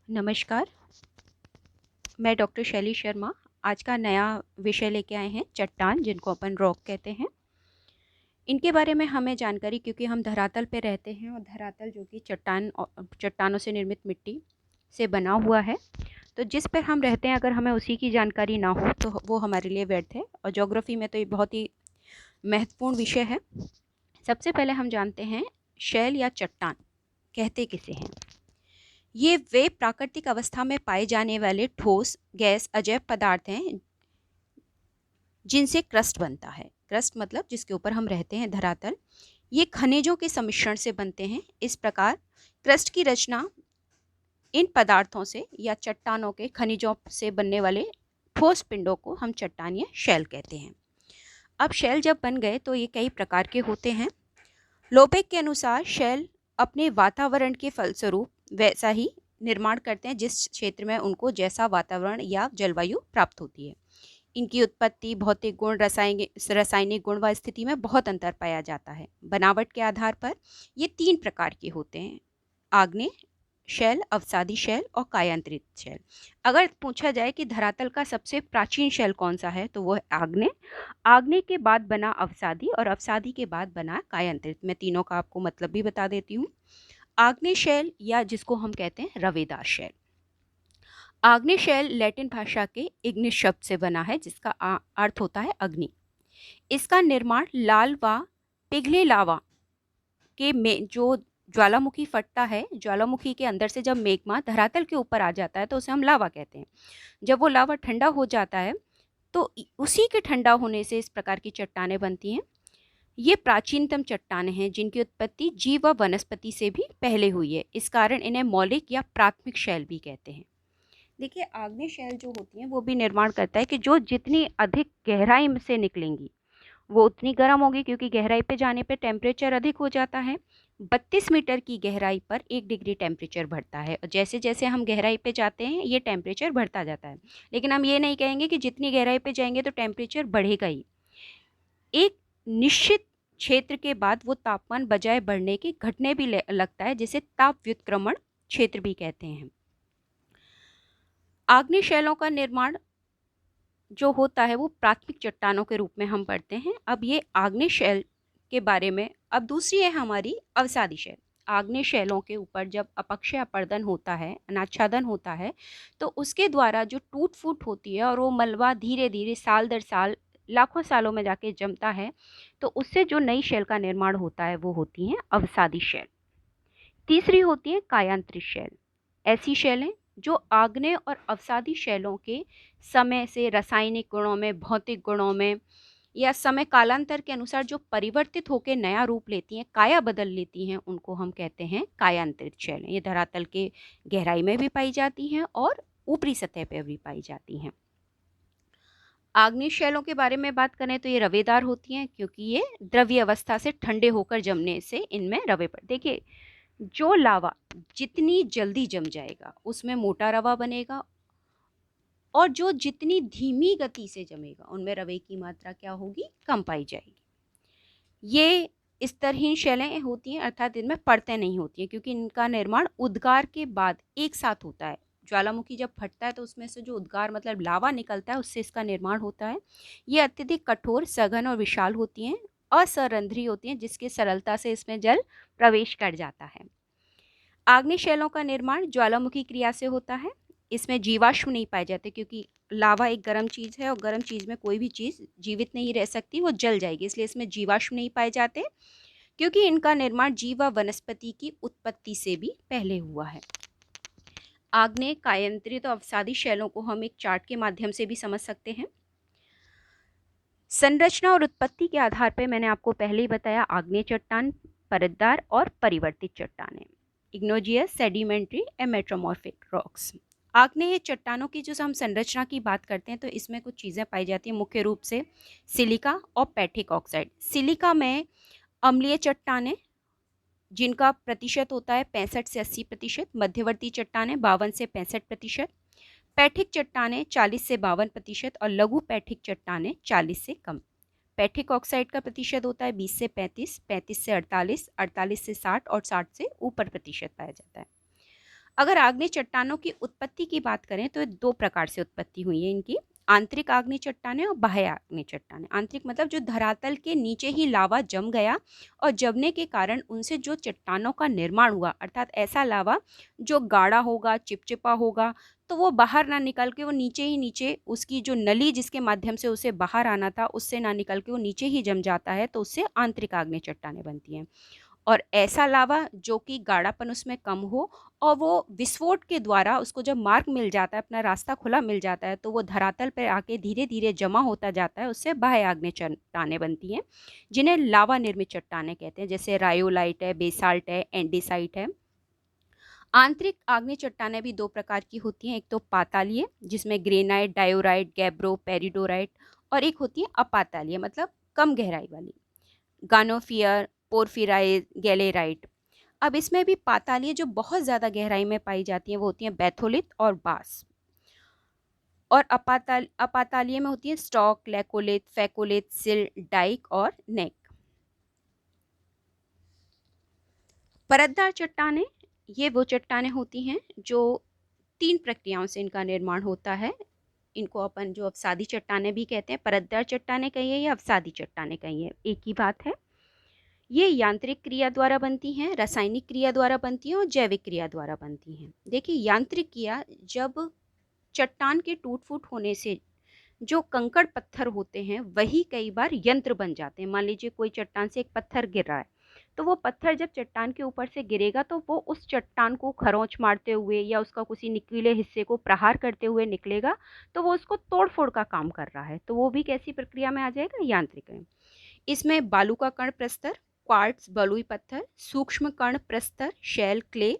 नमस्कार, मैं डॉक्टर शैली शर्मा। आज का नया विषय लेके आए हैं चट्टान, जिनको अपन रॉक कहते हैं। इनके बारे में हमें जानकारी, क्योंकि हम धरातल पे रहते हैं और धरातल जो कि चट्टानों से निर्मित मिट्टी से बना हुआ है, तो जिस पर हम रहते हैं अगर हमें उसी की जानकारी ना हो तो वो हमारे लिए व्यर्थ है। और ज्योग्राफी में तो ये बहुत ही महत्वपूर्ण विषय है। सबसे पहले हम जानते हैं शैल या चट्टान कहते किसे हैं। ये वे प्राकृतिक अवस्था में पाए जाने वाले ठोस, गैस, अजैव पदार्थ हैं जिनसे क्रस्ट बनता है। क्रस्ट मतलब जिसके ऊपर हम रहते हैं, धरातल। ये खनिजों के सम्मिश्रण से बनते हैं। इस प्रकार क्रस्ट की रचना इन पदार्थों से या चट्टानों के खनिजों से बनने वाले ठोस पिंडों को हम चट्टान या शैल कहते हैं। अब शैल जब बन गए तो ये कई प्रकार के होते हैं। लोपेक के अनुसार शैल अपने वातावरण के फलस्वरूप वैसा ही निर्माण करते हैं जिस क्षेत्र में उनको जैसा वातावरण या जलवायु प्राप्त होती है। इनकी उत्पत्ति, भौतिक गुण, रासायनिक गुण व स्थिति में बहुत अंतर पाया जाता है। बनावट के आधार पर ये 3 प्रकार के होते हैं: आग्नेय शैल, अवसादी शैल और कायांतरित शैल। अगर पूछा जाए कि धरातल का सबसे प्राचीन शैल कौन सा है तो वो है आग्नेय। आग्नेय के बाद बना अवसादी और अवसादी के बाद बना कायांतरित। मैं तीनों का आपको मतलब भी बता देती हूँ। आग्नेय शैल या जिसको हम कहते हैं रवेदार शैल। आग्नेय शैल लैटिन भाषा के इग्निस शब्द से बना है, जिसका अर्थ होता है अग्नि। इसका निर्माण लाल व पिघले लावा के में जो ज्वालामुखी फटता है, ज्वालामुखी के अंदर से जब मेग्मा धरातल के ऊपर आ जाता है तो उसे हम लावा कहते हैं। जब वो लावा ठंडा हो जाता है तो उसी के ठंडा होने से इस प्रकार की चट्टानें बनती हैं। ये प्राचीनतम चट्टानें हैं जिनकी उत्पत्ति जीव व वनस्पति से भी पहले हुई है। इस कारण इन्हें मौलिक या प्राथमिक शैल भी कहते हैं। देखिए, आग्नेय शैल जो होती हैं वो भी निर्माण करता है कि जो जितनी अधिक गहराई में से निकलेंगी वो उतनी गर्म होगी, क्योंकि गहराई पे जाने पे टेम्परेचर अधिक हो जाता है। 32 मीटर की गहराई पर 1 डिग्री टेम्परेचर बढ़ता है और जैसे जैसे हम गहराई पे जाते हैं ये टेम्परेचर बढ़ता जाता है। लेकिन हम ये नहीं कहेंगे कि जितनी गहराई पे जाएंगे तो टेम्परेचर बढ़ेगा ही। एक निश्चित क्षेत्र के बाद वो तापमान बजाय बढ़ने के घटने भी लगता है, जिसे ताप व्युत्क्रमण क्षेत्र भी कहते हैं। आग्नेय शैलों का निर्माण जो होता है वो प्राथमिक चट्टानों के रूप में हम पढ़ते हैं। अब ये आग्नेय शैल के बारे में। अब दूसरी है हमारी अवसादी शैल। आग्नेय शैलों के ऊपर जब अपक्षय अपर्दन होता है, अनाच्छादन होता है, तो उसके द्वारा जो टूट फूट होती है और वो मलबा धीरे धीरे साल दर साल लाखों सालों में जाके जमता है, तो उससे जो नई शैल का निर्माण होता है वो होती हैं अवसादी शैल। तीसरी होती है कायांतरित शैल। ऐसी शैलें जो आग्नेय और अवसादी शैलों के समय से रासायनिक गुणों में, भौतिक गुणों में या समय कालांतर के अनुसार जो परिवर्तित होकर नया रूप लेती हैं, काया बदल लेती हैं, उनको हम कहते हैं कायांतरित शैलें। ये धरातल के गहराई में भी पाई जाती हैं और ऊपरी सतह पर भी पाई जाती हैं। आग्नेय शैलों के बारे में बात करें तो ये रवेदार होती हैं, क्योंकि ये द्रव्य अवस्था से ठंडे होकर जमने से इनमें रवे पड़। देखिए, जो लावा जितनी जल्दी जम जाएगा उसमें मोटा रवा बनेगा, और जो जितनी धीमी गति से जमेगा उनमें रवे की मात्रा क्या होगी, कम पाई जाएगी। ये स्तरहीन शैलें होती हैं, अर्थात इनमें परतें नहीं होती हैं, क्योंकि इनका निर्माण उद्गार के बाद एक साथ होता है। ज्वालामुखी जब फटता है तो उसमें से जो उद्गार मतलब लावा निकलता है उससे इसका निर्माण होता है। ये अत्यधिक कठोर, सघन और विशाल होती हैं, असरंध्री होती हैं, जिसके सरलता से इसमें जल प्रवेश कर जाता है। आग्नेय शैलों का निर्माण ज्वालामुखी क्रिया से होता है। इसमें जीवाश्म नहीं पाए जाते, क्योंकि लावा एक गर्म चीज़ है और गर्म चीज़ में कोई भी चीज़ जीवित नहीं रह सकती, वो जल जाएगी। इसलिए इसमें जीवाश्म नहीं पाए जाते, क्योंकि इनका निर्माण जीव व वनस्पति की उत्पत्ति से भी पहले हुआ है। आग्नेय, कायांतरित और अवसादी शैलों को हम एक चार्ट के माध्यम से भी समझ सकते हैं। संरचना और उत्पत्ति के आधार पर मैंने आपको पहले ही बताया, आग्नेय चट्टान, परतदार और परिवर्तित चट्टानें, इग्नोजियस, सेडिमेंट्री एंड मेट्रोमॉर्फिक रॉक्स। आग्नेय चट्टानों की जो हम संरचना की बात करते हैं तो इसमें कुछ चीज़ें पाई जाती हैं, मुख्य रूप से सिलिका और पैठिक ऑक्साइड। सिलिका में अम्लीय चट्टानें जिनका प्रतिशत होता है 65 से 80%, मध्यवर्ती चट्टानें 52 से 65%, पैठिक चट्टानें 40 से 52% और लघु पैठिक चट्टानें 40 से कम। पैठिक ऑक्साइड का प्रतिशत होता है 20 से 35, 35 से 48, 48 से 60 और 60 से ऊपर प्रतिशत पाया जाता है। अगर आग्नेय चट्टानों की उत्पत्ति की बात करें तो 2 प्रकार से उत्पत्ति हुई है इनकी। आंतरिक आग्नेय चट्टानें और बाह्य आग्नेय चट्टानें। आंतरिक मतलब जो धरातल के नीचे ही लावा जम गया और जमने के कारण उनसे जो चट्टानों का निर्माण हुआ, अर्थात ऐसा लावा जो गाढ़ा होगा, चिपचिपा होगा, तो वो बाहर ना निकल के वो नीचे ही नीचे उसकी जो नली जिसके माध्यम से उसे बाहर आना था उससे ना निकल के वो नीचे ही जम जाता है, तो उससे आंतरिक आग्नेय चट्टानें बनती हैं। और ऐसा लावा जो कि गाढ़ापन उसमें कम हो और वो विस्फोट के द्वारा उसको जब मार्ग मिल जाता है, अपना रास्ता खुला मिल जाता है, तो वो धरातल पर आके धीरे धीरे जमा होता जाता है, उससे बाह्य आग्नेय चट्टानें बनती हैं, जिन्हें लावा निर्मित चट्टानें कहते हैं, जैसे रायोलाइट है, बेसाल्ट है, एंडीसाइट है। आंतरिक आग्नेय चट्टानें भी 2 प्रकार की होती हैं, एक तो पातालीय जिसमें ग्रेनाइट, डायोराइट, गैब्रो, पेरिडोराइट, और एक होती है अपातालीय मतलब कम गहराई वाली, गानोफियर, पोर्फिराइट, गैलेराइट। अब इसमें भी पातालीय जो बहुत ज़्यादा गहराई में पाई जाती हैं वो होती हैं बैथोलिथ और बास, और अपातालीय में होती है स्टॉक, लैकोलिथ, फैकोलिथ, सिल, डाइक और नेक। परतदार चट्टानें, ये वो चट्टानें होती हैं जो 3 प्रक्रियाओं से इनका निर्माण होता है। इनको अपन जो अवसादी चट्टानें भी कहते हैं, परतदार चट्टानें कहिए या अवसादी चट्टानें कहिए, एक ही बात है। ये यांत्रिक क्रिया द्वारा बनती हैं, रासायनिक क्रिया द्वारा बनती हैं और जैविक क्रिया द्वारा बनती हैं। देखिए, यांत्रिक क्रिया, जब चट्टान के टूट फूट होने से जो कंकड़ पत्थर होते हैं वही कई बार यंत्र बन जाते हैं। मान लीजिए कोई चट्टान से एक पत्थर गिर रहा है, तो वो पत्थर जब चट्टान के ऊपर से गिरेगा तो वो उस चट्टान को खरोंच मारते हुए या उसका किसी नुकीले हिस्से को प्रहार करते हुए निकलेगा, तो वो उसको तोड़ फोड़ का काम कर रहा है, तो वो भी कैसी प्रक्रिया में आ जाएगा, यांत्रिक है। इसमें बालू का कण प्रस्तर, क्वार्ट्ज बलुई पत्थर, सूक्ष्म कण प्रस्तर, शैल, क्ले,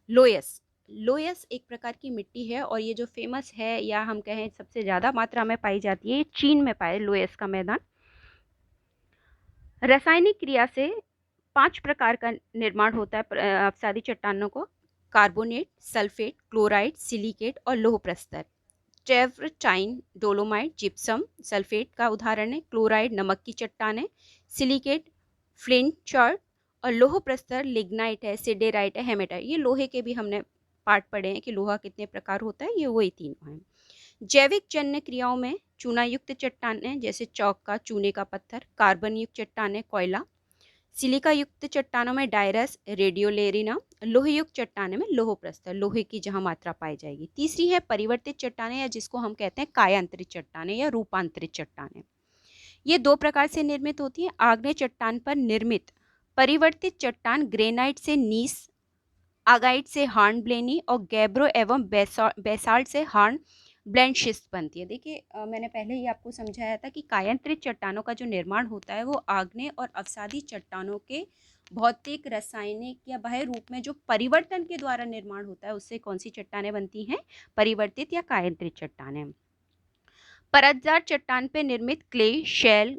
लोयस। लोयस एक प्रकार की मिट्टी है और ये जो फेमस है या हम कहें सबसे ज़्यादा मात्रा में पाई जाती है, ये चीन में पाए लोयस का मैदान। रासायनिक क्रिया से 5 प्रकार का निर्माण होता है अवसादी चट्टानों को: कार्बोनेट, सल्फेट, क्लोराइड, सिलिकेट और लौह प्रस्तर। ट्रेवर्टाइन, डोलोमाइट, जिप्सम, सल्फेट का उदाहरण है, क्लोराइड नमक की चट्टान है, सिलिकेट फ्लिंट चार्ट, और लौह प्रस्तर लिग्नाइट है, सिडेराइट है, हेमेटाइट। ये लोहे के भी हमने पार्ट पढ़े हैं कि लोहा कितने प्रकार होता है, ये वही तीनों हैं। जैविक जन्य क्रियाओं में चूना युक्त चट्टानें जैसे चौक का चूने का पत्थर, कार्बन युक्त चट्टानें कोयला, सिलिका युक्त चट्टानों में डायरस, रेडियोलेरिना, लोहे युक्त चट्टानों में लोह प्रस्तर, लोहे की जहां मात्रा पाई जाएगी। तीसरी है परिवर्तित चट्टानें या जिसको हम कहते हैं कायांतरित चट्टानें या रूपांतरित चट्टानें। ये 2 प्रकार से निर्मित होती हैं। आग्नेय चट्टान पर निर्मित परिवर्तित चट्टान ग्रेनाइट से नीस, आगाइट से हार्न ब्लेनी और गैब्रो एवं बेसाल्ट से हार्न ब्लेंड शिस्ट बनती है। देखिए, मैंने पहले ही आपको समझाया था कि कायांतरित चट्टानों का जो निर्माण होता है वो आग्नेय और अवसादी चट्टानों के भौतिक, रासायनिक या बाह्य रूप में जो परिवर्तन के द्वारा निर्माण होता है, उससे कौन सी चट्टानें बनती हैं, परिवर्तित या कायांतरित चट्टानें। परतदार चट्टान पर निर्मित क्ले, शैल,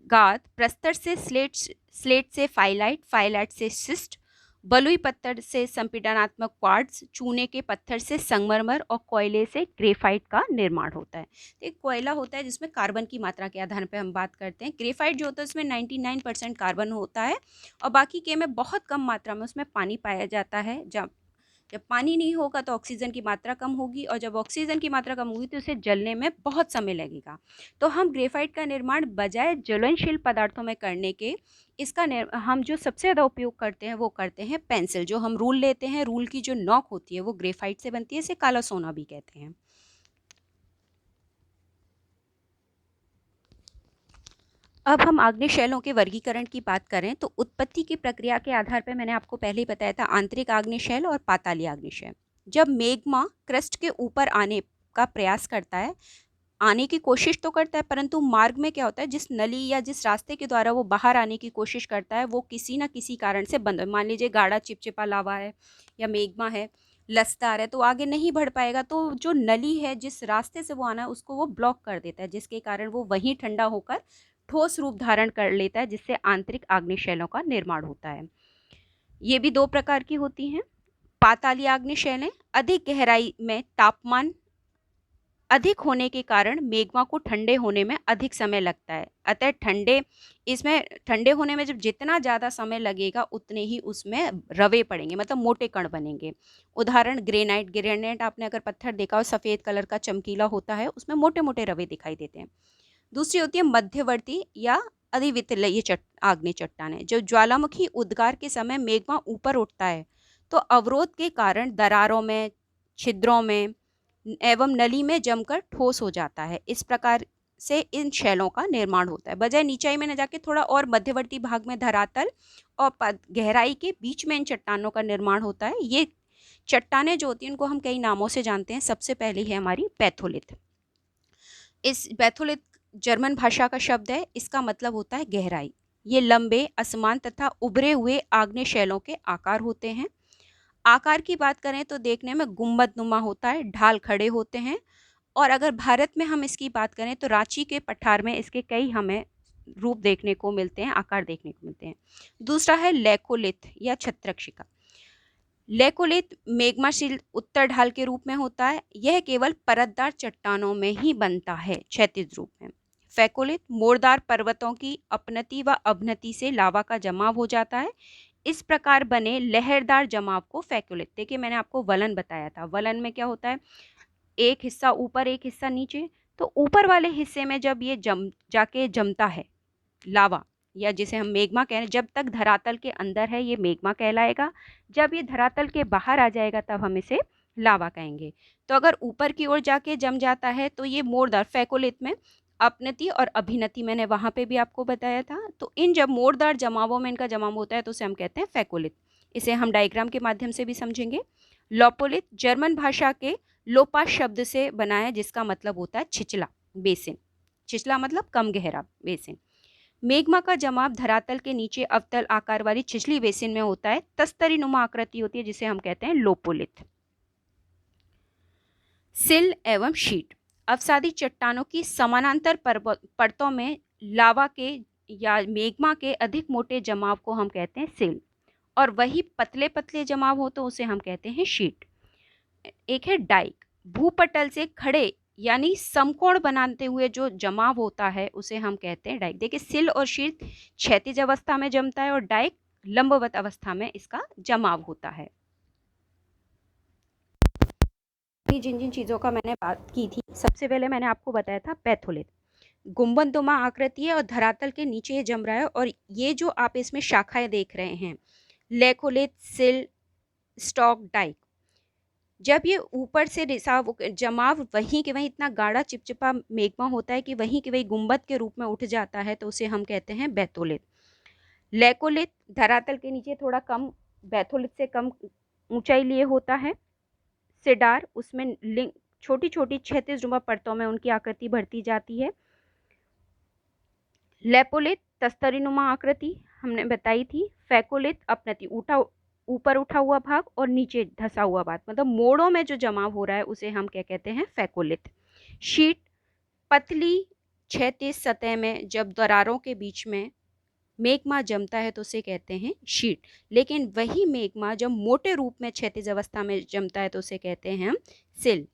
गाद, प्रस्तर से स्लेट, स्लेट से फाइलाइट, फाइलाइट से सिस्ट, बलुई पत्थर से संपीड़नात्मक क्वार्ट्ज, चूने के पत्थर से संगमरमर और कोयले से ग्रेफाइट का निर्माण होता है। तो एक कोयला होता है जिसमें कार्बन की मात्रा के आधार पर हम बात करते हैं। ग्रेफाइट जो होता है उसमें 99% कार्बन होता है और बाकी के में बहुत कम मात्रा में उसमें पानी पाया जाता है। जब पानी नहीं होगा तो ऑक्सीजन की मात्रा कम होगी और जब ऑक्सीजन की मात्रा कम होगी तो उसे जलने में बहुत समय लगेगा। तो हम ग्रेफाइट का निर्माण बजाय ज्वलनशील पदार्थों में करने के, इसका हम जो सबसे ज़्यादा उपयोग करते हैं वो करते हैं पेंसिल। जो हम रूल लेते हैं, रूल की जो नॉक होती है वो ग्रेफाइट से बनती है, इसे काला सोना भी कहते हैं। अब हम आग्नेय शैलों के वर्गीकरण की बात करें तो उत्पत्ति की प्रक्रिया के आधार पर मैंने आपको पहले ही बताया था, आंतरिक आग्नेय शैल और पातालीय आग्नेय शैल। जब मेग्मा क्रस्ट के ऊपर आने का प्रयास करता है, आने की कोशिश तो करता है, परंतु मार्ग में क्या होता है, जिस नली या जिस रास्ते के द्वारा वो बाहर आने की कोशिश करता है वो किसी ना किसी कारण से बंद है। मान लीजिए गाढ़ा चिपचिपा लावा है या मेग्मा है, लसदार है, तो आगे नहीं बढ़ पाएगा। तो जो नली है, जिस रास्ते से वो आना है, उसको वो ब्लॉक कर देता है, जिसके कारण वो वहीं ठंडा होकर ठोस रूप धारण कर लेता है, जिससे आंतरिक आग्नेय शैलों का निर्माण होता है। ये भी 2 प्रकार की होती हैं। पातालीय आग्नेय शैलें अधिक गहराई में तापमान अधिक होने के कारण मेग्मा को ठंडे होने में अधिक समय लगता है। अतः ठंडे होने में जब जितना ज़्यादा समय लगेगा उतने ही उसमें रवे पड़ेंगे, मतलब मोटे कण बनेंगे। उदाहरण ग्रेनाइट। ग्रेनाइट आपने अगर पत्थर देखा हो, सफ़ेद कलर का चमकीला होता है, उसमें मोटे मोटे रवे दिखाई देते हैं। दूसरी होती है मध्यवर्ती या अधिवितलीय आग्नेय चट्टानें। जो ज्वालामुखी उद्गार के समय मेग्मा ऊपर उठता है तो अवरोध के कारण दरारों में, छिद्रों में एवं नली में जमकर ठोस हो जाता है। इस प्रकार से इन शैलों का निर्माण होता है। बजाय नीचाई में न जाके थोड़ा और मध्यवर्ती भाग में धरातल और गहराई के बीच में इन चट्टानों का निर्माण होता है। ये चट्टानें जो होती हैं उनको हम कई नामों से जानते हैं। सबसे पहली है हमारी पैथोलिथ। इस पैथोलिथ जर्मन भाषा का शब्द है, इसका मतलब होता है गहराई। ये लंबे, असमान तथा उभरे हुए आग्नेय शैलों के आकार होते हैं। आकार की बात करें तो देखने में गुंबद नुमा होता है, ढाल खड़े होते हैं। और अगर भारत में हम इसकी बात करें तो रांची के पठार में इसके कई हमें रूप देखने को मिलते हैं, आकार देखने को मिलते हैं। दूसरा है लेकोलिथ या छत्रक। लेकोलिथ मेग्माशील उत्तर ढाल के रूप में होता है। यह केवल परतदार चट्टानों में ही बनता है क्षैतिज रूप में। फैकोलिथ मोरदार पर्वतों की अपनति व अवनति से लावा का जमाव हो जाता है। इस प्रकार बने लहरदार जमाव को फैकोलिथ। देखिए मैंने आपको वलन बताया था। वलन में क्या होता है, एक हिस्सा ऊपर एक हिस्सा नीचे। तो ऊपर वाले हिस्से में जब ये जाके जमता है लावा, या जिसे हम मेग्मा कह रहे हैं, जब तक धरातल के अंदर है ये मेग्मा कहलाएगा। जब ये धरातल के बाहर आ जाएगा तब हम इसे लावा कहेंगे। तो अगर ऊपर की ओर जाके जम जाता है तो ये मोरदार, फैकोलिथ में अपनति और अभिनति मैंने वहां पे भी आपको बताया था। तो इन जब मोरदार जमावों में इनका जमाव होता है तो उसे हम कहते हैं फैकोलिथ। इसे हम डायग्राम के माध्यम से भी समझेंगे। लोपोलिथ जर्मन भाषा के लोपा शब्द से बना है, जिसका मतलब होता है छिचला बेसिन। छिचला मतलब कम गहरा बेसिन। मेग्मा का जमाव धरातल के नीचे अवतल आकार वाली छिछली बेसिन में होता है। तस्तरी नुमा आकृति होती है जिसे हम कहते हैं लोपोलिथ। सिल एवं शीट। अवसादी चट्टानों की समानांतर परतों में लावा के या मेग्मा के अधिक मोटे जमाव को हम कहते हैं सिल, और वही पतले पतले जमाव हो तो उसे हम कहते हैं शीट। एक है डाइक। भूपटल से खड़े यानी समकोण बनाते हुए जो जमाव होता है उसे हम कहते हैं डाइक। देखिए सिल और शीट क्षैतिज अवस्था में जमता है और डाइक लंबवत अवस्था में इसका जमाव होता है। जिन जिन चीज़ों का मैंने बात की थी, सबसे पहले मैंने आपको बताया था पैथोलिथ। गुंबदनुमा आकृति है और धरातल के नीचे ये जम रहा है। और ये जो आप इसमें शाखाएं देख रहे हैं, लेकोलिथ, सिल, स्टॉक, डाइक, जब ये ऊपर से रिसाव जमाव वहीं के वहीं इतना गाढ़ा चिपचिपा मेग्मा होता है कि वहीं के वहीं गुंबद के रूप में उठ जाता है तो उसे हम कहते हैं बैथोलिथ। लेकोलिथ धरातल के नीचे थोड़ा कम, बैथोलिथ से कम ऊंचाई लिए होता है। सिडार, उसमें लिंग छोटी छोटी क्षैतिज नुमा परतों में उनकी आकृति बढ़ती जाती है। लेपोलिथ तस्तरी नुमा आकृति हमने बताई थी। फैकोलिथ अपनति ऊपर उठा हुआ भाग और नीचे धसा हुआ भाग, मतलब मोड़ों में जो जमाव हो रहा है उसे हम क्या कहते हैं, फैकोलिथ। शीट पतली क्षैतिज सतह में जब दरारों के बीच में मेग्मा जमता है तो उसे कहते हैं शीट। लेकिन वही मेग्मा जब मोटे रूप में क्षैतिज अवस्था में जमता है तो उसे कहते हैं हम सिल।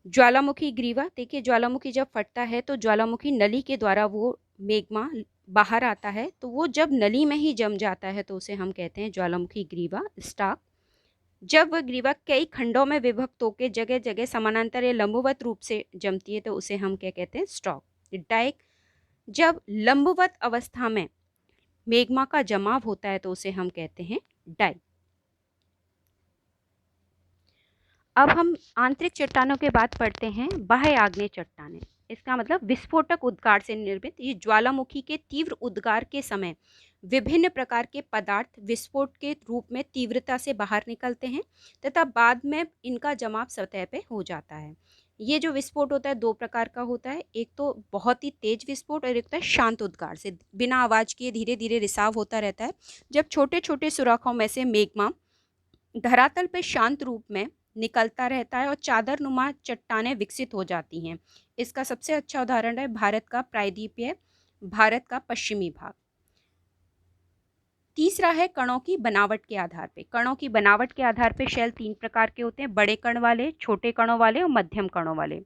ज्वालामुखी ग्रीवा। देखिए ज्वालामुखी जब फटता है तो ज्वालामुखी नली के द्वारा वो मेग्मा बाहर आता है, तो वो जब नली में ही जम जाता है तो उसे हम कहते हैं ज्वालामुखी ग्रीवा, स्टाक। जब वह ग्रीवा कई खंडों में विभक्त होकर जगह जगह समानांतर या लंबवत रूप से जमती है तो उसे हम क्या कहते हैं, स्टॉक। डाइक जब लंबवत अवस्था में मेग्मा का जमाव होता है तो उसे हम कहते हैं डाइक। अब हम आंतरिक चट्टानों के बाद पढ़ते हैं बाह्य आग्नेय चट्टानें। इसका मतलब विस्फोटक उद्गार से निर्मित। ये ज्वालामुखी के तीव्र उद्गार के समय विभिन्न प्रकार के पदार्थ विस्फोट के रूप में तीव्रता से बाहर निकलते हैं तथा बाद में इनका जमाव सतह पे हो जाता है। ये जो विस्फोट होता है दो प्रकार का होता है, एक तो बहुत ही तेज विस्फोट और एक होता है शांत उद्गार से बिना आवाज़ किए धीरे धीरे रिसाव होता रहता है। जब छोटे छोटे सुराखों में से मेग्मा धरातल पर शांत रूप में निकलता रहता है और चादर नुमा चट्टानें विकसित हो जाती हैं। इसका सबसे अच्छा उदाहरण है भारत का प्रायद्वीपीय, भारत का पश्चिमी भाग। तीसरा है कणों की बनावट के आधार पे। कणों की बनावट के आधार पे शेल 3 प्रकार के होते हैं, बड़े कण वाले, छोटे कणों वाले और मध्यम कणों वाले।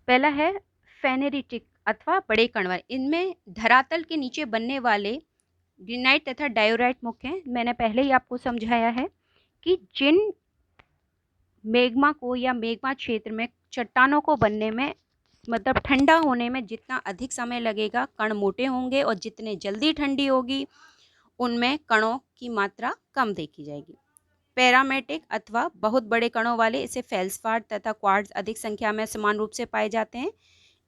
पहला है फेनेरिटिक अथवा बड़े कण वाले। इनमें धरातल के नीचे बनने वाले ग्रेनाइट तथा डायोराइट मुख्य हैं। मैंने पहले ही आपको समझाया है कि जिन मैग्मा को या मैग्मा क्षेत्र में चट्टानों को बनने में, मतलब ठंडा होने में जितना अधिक समय लगेगा, कण मोटे होंगे, और जितने जल्दी ठंडी होगी उनमें कणों की मात्रा कम देखी जाएगी। पैरामेटिक अथवा बहुत बड़े कणों वाले, इसे फेल्सपार तथा क्वार्ट्ज अधिक संख्या में समान रूप से पाए जाते हैं।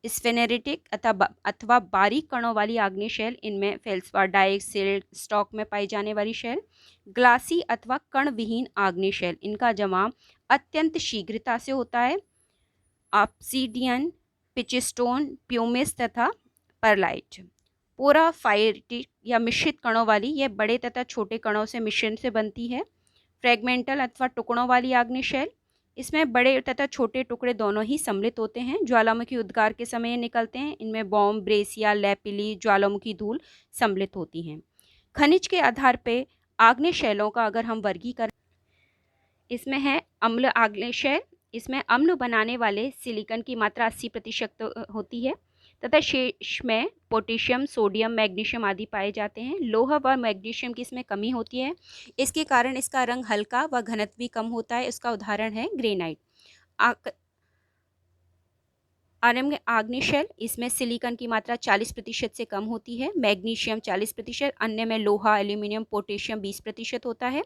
स्फेनेरिटिक अथवा बारीक कणों वाली आग्नेय शेल, इनमें फेल्सपार, डाइक, सिल्ट, स्टॉक में पाई जाने वाली शेल। ग्लासी अथवा कण विहीन आग्नेय शेल, इनका जमाव अत्यंत शीघ्रता से होता है। ऑब्सीडियन, पिचिस्टोन, प्यूमिस तथा परलाइट। पोराफाइटिक या मिश्रित कणों वाली, यह बड़े तथा छोटे कणों से मिश्रण से बनती है। फ्रेगमेंटल अथवा टुकड़ों वाली आग्नेय शेल, इसमें बड़े तथा छोटे टुकड़े दोनों ही सम्मिलित होते हैं। ज्वालामुखी उद्गार के समय निकलते हैं। इनमें बॉम्ब, ब्रेसिया, लैपिली, ज्वालामुखी धूल सम्मिलित होती हैं। खनिज के आधार पर आग्नेय शैलों का अगर हम वर्गीकरण, इसमें है अम्ल आग्नेय शैल। इसमें अम्ल बनाने वाले सिलिकॉन की मात्रा 80% होती है तथा शेष में पोटेशियम, सोडियम, मैग्नीशियम आदि पाए जाते हैं। लोहा व मैग्नीशियम की इसमें कमी होती है, इसके कारण इसका रंग हल्का व घनत्व भी कम होता है। इसका उदाहरण है ग्रेनाइट। आग्नेय शेल, इसमें सिलिकॉन की मात्रा 40% से कम होती है, मैग्नीशियम 40%, अन्य में लोहा, एल्यूमिनियम, पोटेशियम 20% होता है।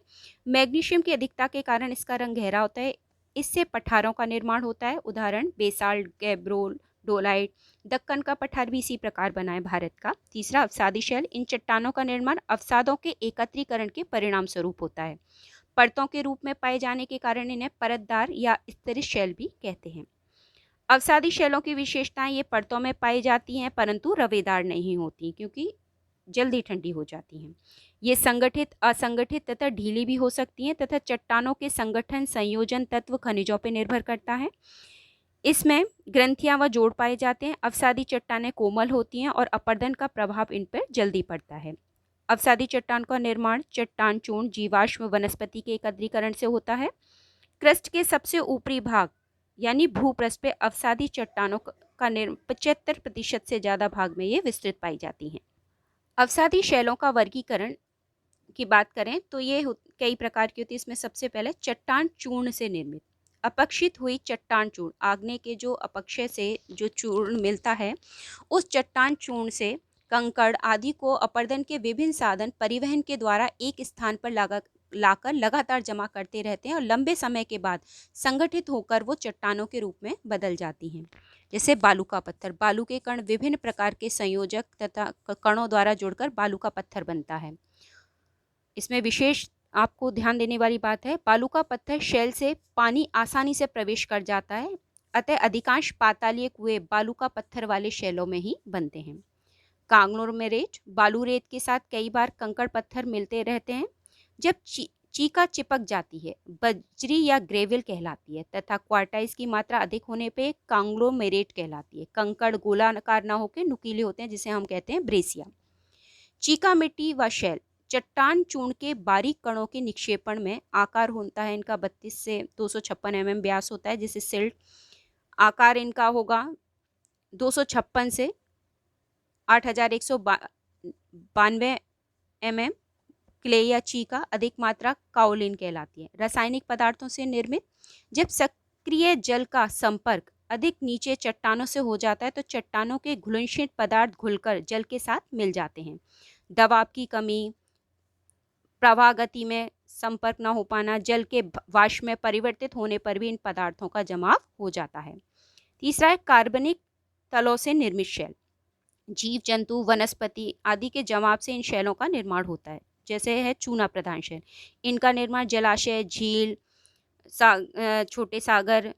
मैग्नीशियम की अधिकता के कारण इसका रंग गहरा होता है, इससे पठारों का निर्माण होता है। उदाहरण बेसाल्ट, गैब्रोल, डोलाइट। दक्कन का पठार भी इसी प्रकार बना है भारत का। तीसरा अवसादी शेल, इन चट्टानों का निर्माण अवसादों के एकत्रीकरण के परिणाम स्वरूप होता है। परतों के रूप में पाए जाने के कारण इन्हें परतदार या स्तरित शेल भी कहते हैं। अवसादी शैलों की विशेषताएं, ये परतों में पाई जाती हैं परंतु रवेदार नहीं होती क्योंकि जल्दी ठंडी हो जाती हैं। ये संगठित, असंगठित तथा ढीली भी हो सकती हैं तथा चट्टानों के संगठन, संयोजन, तत्व खनिजों पर निर्भर करता है। इसमें ग्रंथियां व जोड़ पाए जाते हैं। अवसादी चट्टानें कोमल होती हैं और अपरदन का प्रभाव इन पर जल्दी पड़ता है। अवसादी चट्टान का निर्माण चट्टान चूर्ण, जीवाश्म, वनस्पति के एकत्रीकरण से होता है। क्रस्ट के सबसे ऊपरी भाग यानी भूपृष्ठ पे अवसादी चट्टानों का 75% से ज़्यादा भाग में ये विस्तृत पाई जाती हैं। अवसादी शैलों का वर्गीकरण की बात करें तो ये कई प्रकार की होती है। इसमें सबसे पहले चट्टान चूर्ण से निर्मित। अपक्षित हुई चट्टान चूर्ण, आग्नेय के जो अपक्षय से जो चूर्ण मिलता है, उस चट्टान चूर्ण से कंकड़ आदि को अपरदन के विभिन्न साधन परिवहन के द्वारा एक स्थान पर लाकर लगातार जमा करते रहते हैं और लंबे समय के बाद संगठित होकर वो चट्टानों के रूप में बदल जाती हैं। जैसे बालू का पत्थर, बालू के कण विभिन्न प्रकार के संयोजक तथा कणों द्वारा जुड़कर बालू का पत्थर बनता है। इसमें विशेष आपको ध्यान देने वाली बात है, बालू का पत्थर शेल से पानी आसानी से प्रवेश कर जाता है, अतः अधिकांश पातालीय कुएं बालू का पत्थर वाले शेलों में ही बनते हैं। कांग्लोमेरेट, बालू रेत के साथ कई बार कंकड़ पत्थर मिलते रहते हैं। जब चीका चिपक जाती है, बजरी या ग्रेविल कहलाती है तथा क्वार्टाइज की मात्रा अधिक होने पे कांग्लोमेरेट कहलाती है। कंकड़ गोलाकार न होकर नुकीले होते हैं, जिसे हम कहते हैं ब्रेसिया। चीका मिट्टी व शेल, चट्टान चूर्ण के बारीक कणों के निक्षेपण में आकार होता है। इनका 32 से 256 mm व्यास होता है, जिसे सिल्ट। आकार इनका होगा 256 से 8192 mm। क्ले या चीका अधिक मात्रा काओलिन कहलाती है। रासायनिक पदार्थों से निर्मित, जब सक्रिय जल का संपर्क अधिक नीचे चट्टानों से हो जाता है तो चट्टानों के घुलनशील पदार्थ घुलकर जल के साथ मिल जाते हैं। दबाव की कमी, प्रवाह गति में संपर्क न हो पाना, जल के वाष्प में परिवर्तित होने पर भी इन पदार्थों का जमाव हो जाता है। तीसरा है कार्बनिक तलों से निर्मित शैल। जीव जंतु, वनस्पति आदि के जमाव से इन शैलों का निर्माण होता है। जैसे है चूना प्रधान शैल, इनका निर्माण जलाशय, झील, छोटे सागर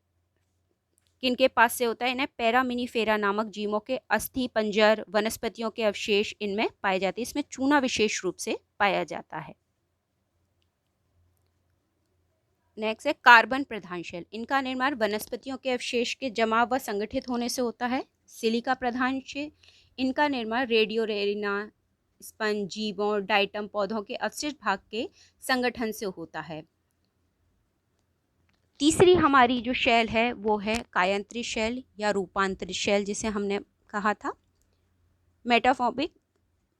किनके पास से होता है? इन्हें पैरामिनीफेरा नामक जीवों के अस्थि पंजर, वनस्पतियों के अवशेष इनमें पाए जाते हैं। इसमें चूना विशेष रूप से पाया जाता है। नेक्स्ट है कार्बन प्रधान शैल, इनका निर्माण वनस्पतियों के अवशेष के जमाव व संगठित होने से होता है। सिलिका प्रधान शैल, इनका निर्माण रेडियोरेरिना, स्पंज, जीवों, डाइटम पौधों के अवशिष्ट भाग के संगठन से होता है। तीसरी हमारी जो शैल है वो है कायांतरित शैल या रूपांतरित शैल, जिसे हमने कहा था। मेटामॉर्फिक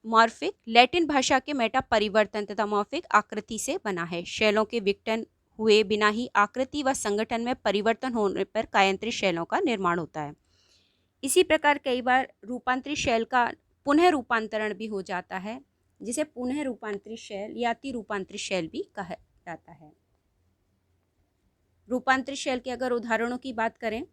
मॉर्फिक लैटिन भाषा के मेटा परिवर्तन तथा मॉर्फिक आकृति से बना है। शैलों के विघटन हुए बिना ही आकृति व संगठन में परिवर्तन होने पर कायांतरित शैलों का निर्माण होता है। इसी प्रकार कई बार रूपांतरित शैल का पुनः रूपांतरण भी हो जाता है, जिसे पुनः रूपांतरित शैल या अति रूपांतरित शैल भी कहा जाता है। रूपांतरित शैल के अगर उदाहरणों की बात करें,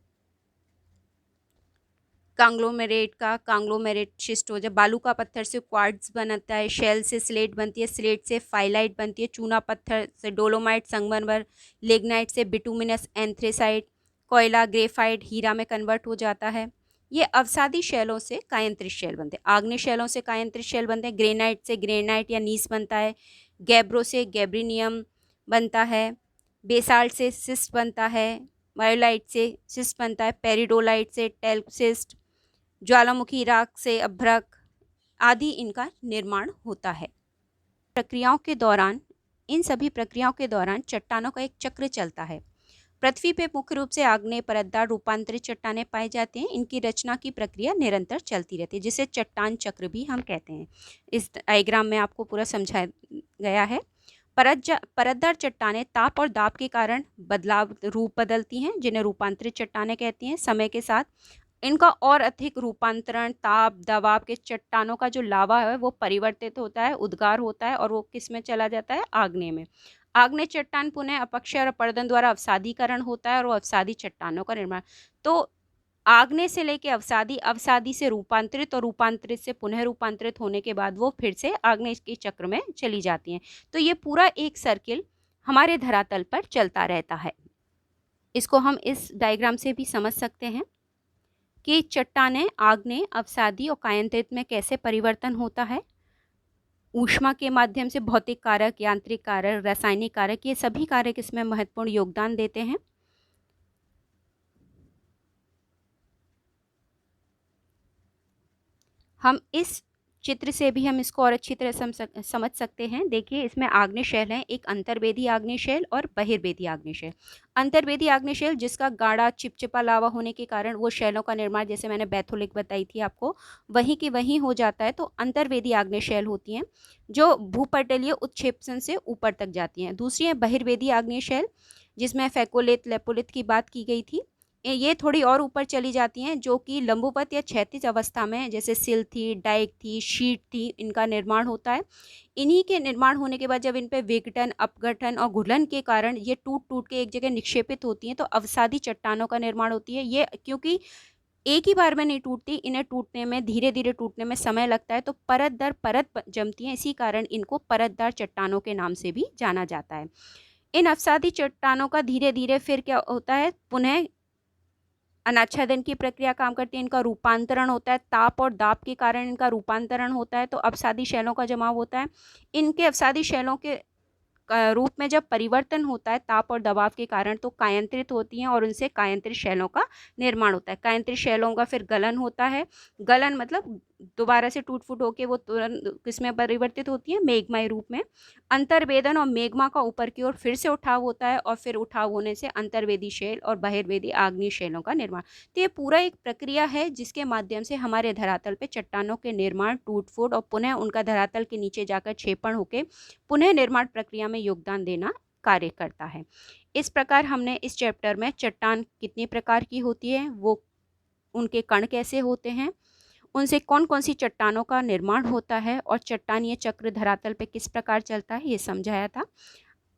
कांग्लोमेरेट शिस्ट हो, जब बालू का पत्थर से क्वार्ट्ज बनता है, शैल से स्लेट बनती है, स्लेट से फाइलाइट बनती है, चूना पत्थर से डोलोमाइट संगमरमर, लिग्नाइट से बिटुमिनस एंथ्रेसाइट, कोयला ग्रेफाइट हीरा में कन्वर्ट हो जाता है। ये अवसादी शैलों से कायांतरित शैल बनते हैं। आग्नेय शैलों से कायांतरित शैल बनते हैं। ग्रेनाइट से ग्रेनाइट या नीस बनता है। गैब्रो से गैब्रिनियम बनता है। बेसाल्ट से सिस्ट बनता है। वायोलाइट से सिस्ट बनता है। पेरिडोलाइट से टेल्क सिस्ट, ज्वालामुखी राख से अभ्रक आदि इनका निर्माण होता है। इन सभी प्रक्रियाओं के दौरान चट्टानों का एक चक्र चलता है। पृथ्वी पे मुख्य रूप से आग्नेय परतदार रूपांतरित चट्टानें पाई जाती हैं। इनकी रचना की प्रक्रिया निरंतर चलती रहती है, जिसे चट्टान चक्र भी हम कहते हैं। इस डायग्राम में आपको पूरा समझाया गया है। परतदार चट्टानें ताप और दाब के कारण रूप बदलती हैं, जिन्हें रूपांतरित चट्टानें कहती हैं। समय के साथ इनका और अधिक रूपांतरण ताप दबाव के चट्टानों का जो लावा है वो परिवर्तित होता है, उद्गार होता है और वो किस में चला जाता है, आग्नेय में। आग्नेय चट्टान पुनः अपक्षय और अपर्दन द्वारा अवसादीकरण होता है और वो अवसादी चट्टानों का निर्माण। तो आग्नेय से लेके अवसादी, अवसादी से रूपांतरित और रूपांतरित से पुनः रूपांतरित होने के बाद वो फिर से आग्नेय के चक्र में चली जाती हैं। तो ये पूरा एक सर्किल हमारे धरातल पर चलता रहता है। इसको हम इस डायग्राम से भी समझ सकते हैं कि चट्टानें आग्नेय, अवसादी और कायांतरित में कैसे परिवर्तन होता है। ऊष्मा के माध्यम से भौतिक कारक, यांत्रिक कारक, रासायनिक कारक, ये सभी कारक इसमें महत्वपूर्ण योगदान देते हैं। हम इस चित्र से भी हम इसको और अच्छी तरह समझ सकते हैं। देखिए, इसमें आग्नेय शैल है, एक अंतर्वेदी आग्नेय शैल और बहिर्वेदी आग्नेय शैल। अंतर्वेदी आग्नेय शैल जिसका गाढ़ा चिपचिपा लावा होने के कारण वो शैलों का निर्माण, जैसे मैंने बैथोलिक बताई थी आपको, वहीं की वहीं हो जाता है। तो अंतर्वेदी आग्नेय शैल होती हैं जो भूपटलीय उत्क्षेपण से ऊपर तक जाती हैं। दूसरी है बहिर्वेदी आग्नेय शैल, जिसमें फैकोलिथ, लेपोलिथ की बात की गई थी। ये थोड़ी और ऊपर चली जाती हैं, जो कि लंबवत या क्षैतिज अवस्था में, जैसे सिल थी, डाइक थी, शीट थी, इनका निर्माण होता है। इन्हीं के निर्माण होने के बाद जब इन पे विघटन, अपघटन और घुलन के कारण ये टूट टूट के एक जगह निक्षेपित होती हैं, तो अवसादी चट्टानों का निर्माण होती है। ये क्योंकि एक ही बार में नहीं टूटती, इन्हें टूटने में, धीरे धीरे टूटने में समय लगता है, तो परत दर परत जमती हैं। इसी कारण इनको परतदार चट्टानों के नाम से भी जाना जाता है। इन अवसादी चट्टानों का धीरे धीरे फिर क्या होता है, पुनः अनाच्छादन की प्रक्रिया काम करती है। इनका रूपांतरण होता है, ताप और दाब के कारण इनका रूपांतरण होता है, तो अवसादी शैलों का जमाव होता है। इनके अवसादी शैलों के रूप में जब परिवर्तन होता है ताप और दबाव के कारण, तो कायांतरित होती हैं और उनसे कायांतरित शैलों का निर्माण होता है। कायांतरित शैलों का फिर गलन होता है। गलन मतलब दोबारा से टूट फूट होकर वो तुरंत किसमें परिवर्तित होती है, मेग्माई रूप में। अंतर्वेदन और मेग्मा का ऊपर की ओर फिर से उठाव होता है और फिर उठाव होने से अंतर्वेदी शैल और बहिर्वेदी आग्नेय शैलों का निर्माण। तो ये पूरा एक प्रक्रिया है जिसके माध्यम से हमारे धरातल पे चट्टानों के निर्माण, टूट फूट और पुनः उनका धरातल के नीचे जाकर क्षेपण होकर पुनः निर्माण प्रक्रिया में योगदान देना कार्य करता है। इस प्रकार हमने इस चैप्टर में चट्टान कितने प्रकार की होती है, वो उनके कण कैसे होते हैं, उनसे कौन कौन सी चट्टानों का निर्माण होता है और चट्टानीय चक्र धरातल पे किस प्रकार चलता है, ये समझाया था।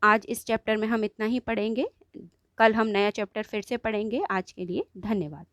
आज इस चैप्टर में हम इतना ही पढ़ेंगे। कल हम नया चैप्टर फिर से पढ़ेंगे। आज के लिए धन्यवाद।